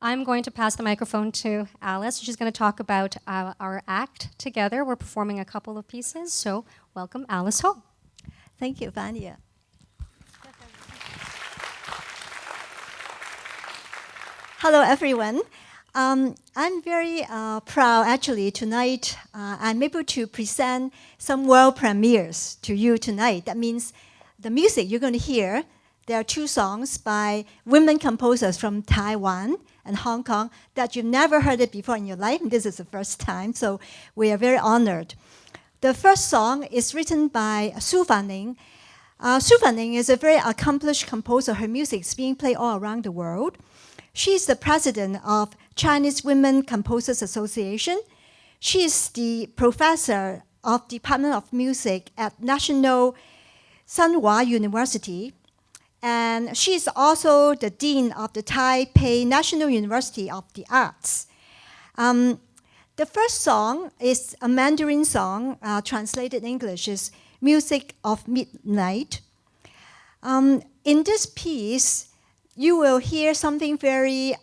I'm going to pass the microphone to Alice. She's going to talk about our act together. We're performing a couple of pieces, so welcome Alice Ho. Thank you, Vania. Hello, everyone. I'm very proud, actually, tonight I'm able to present some world premieres to you tonight. That means the music you're going to hear, there are 2 songs by women composers from Taiwan and Hong Kong that you've never heard it before in your life, and this is the first time, so we are very honored. The first song is written by Fan-Ling. Fan-Ling is a very accomplished composer. Her music is being played all around the world. She is the president of Chinese Women Composers Association. She is the professor of Department of Music at National Tsinghua University. And she is also the dean of the Taipei National University of the Arts. The first song is a Mandarin song, translated in English is Music of Midnight. In this piece, you will hear something very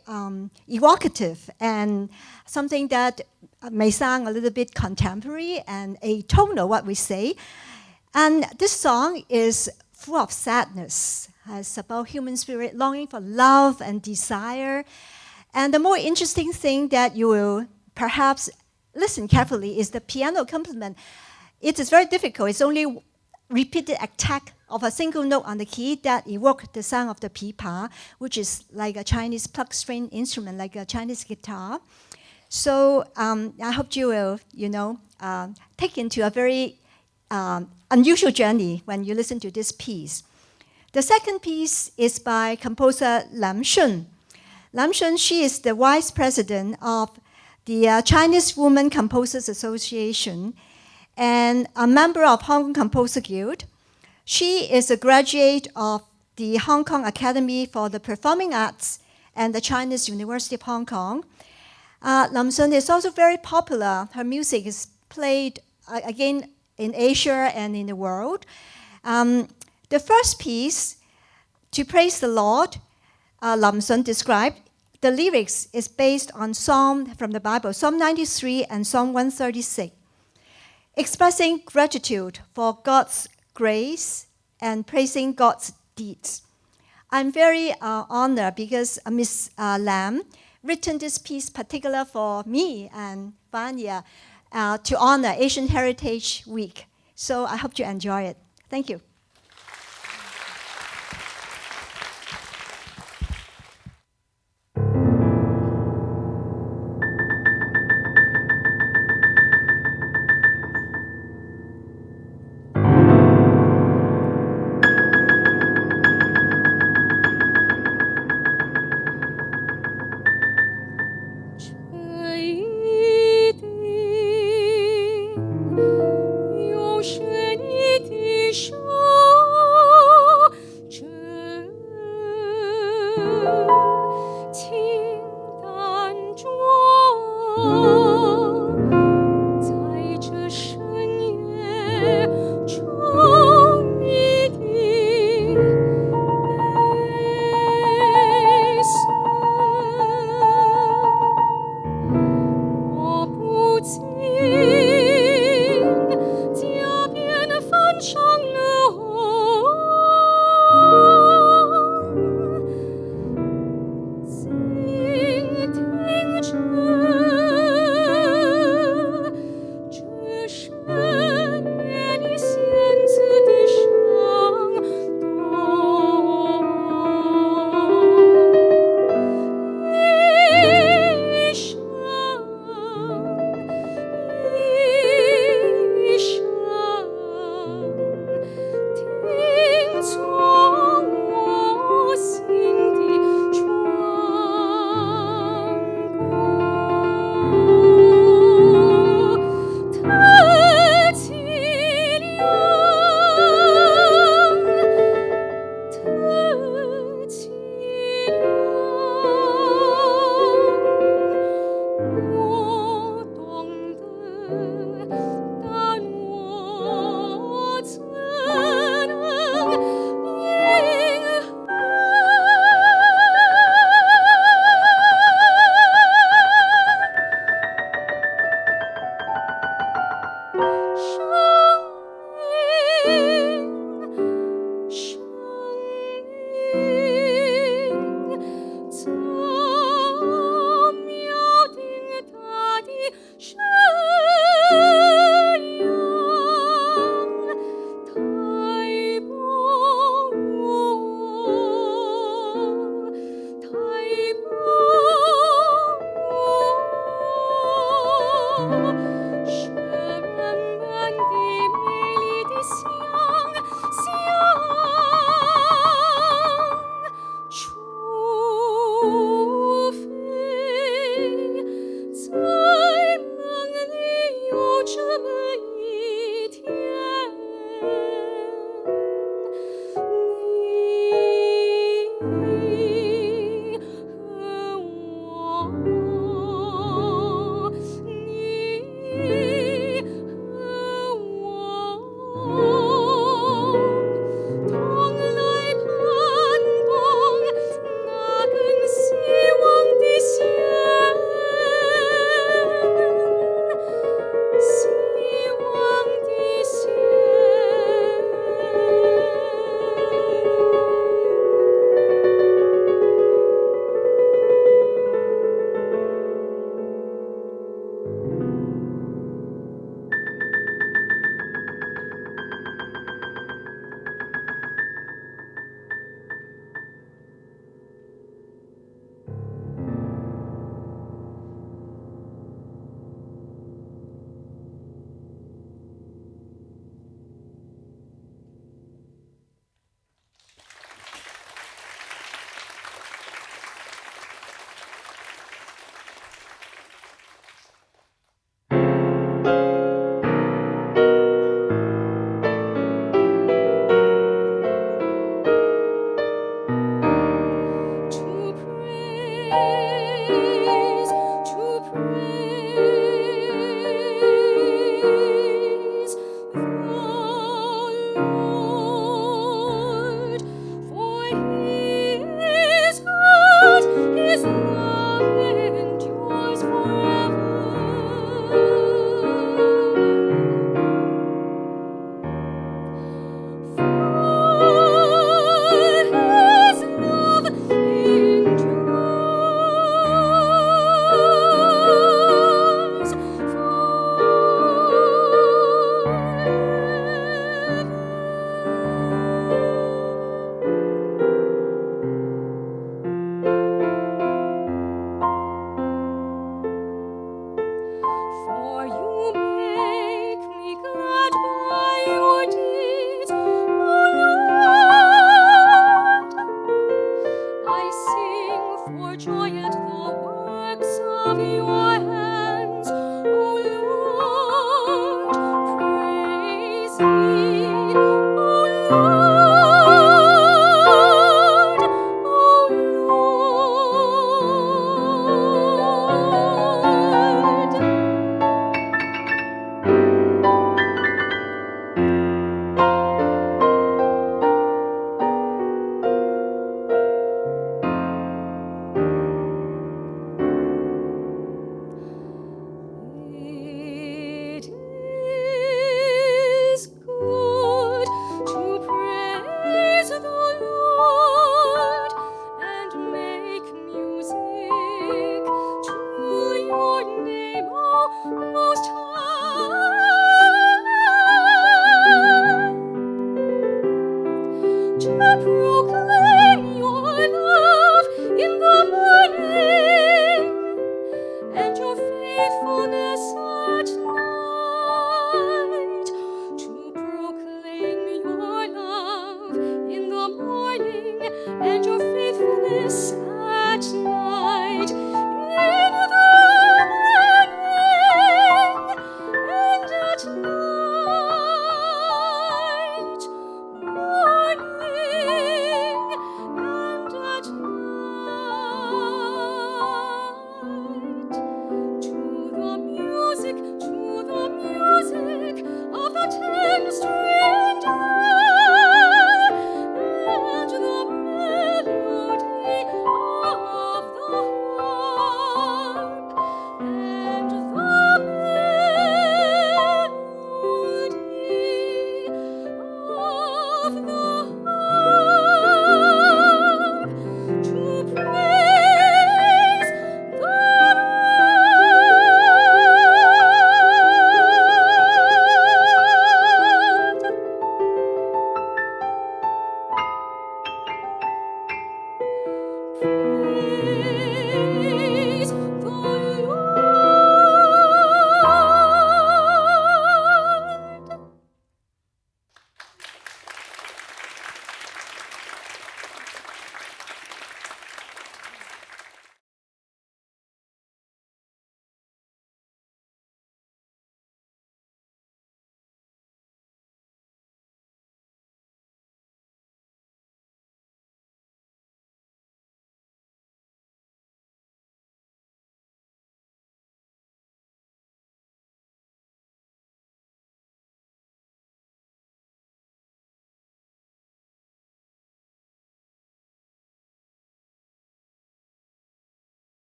evocative and something that may sound a little bit contemporary and atonal, what we say. And this song is full of sadness. It's about human spirit longing for love and desire. And the more interesting thing that you will perhaps listen carefully is the piano accompaniment. It is very difficult. It's only repeated attack of a single note on the key that evoke the sound of the pipa, which is like a Chinese plucked string instrument, like a Chinese guitar. So I hope you will, take into a very unusual journey when you listen to this piece. The second piece is by composer Lam Shun. Lam Shun, she is the vice president of the Chinese Women Composers Association and a member of Hong Kong Composer Guild. She is a graduate of the Hong Kong Academy for the Performing Arts and the Chinese University of Hong Kong. Lam Shun is also very popular. Her music is played again in Asia and in the world. The first piece, To Praise the Lord, Lam Shun described, the lyrics is based on Psalm from the Bible, Psalm 93 and Psalm 136, expressing gratitude for God's grace and praising God's deeds. I'm very honored because Miss Lam written this piece particular for me and Vania to honor Asian Heritage Week. So I hope you enjoy it. Thank you. 无非在梦里有这么一天，你和我，你和我，同来攀登那根希望的线，希望的线。To praise the Lord, for His good, His love endures forever. For you make me glad by your deeds, O Lord. I sing for joy at the works of your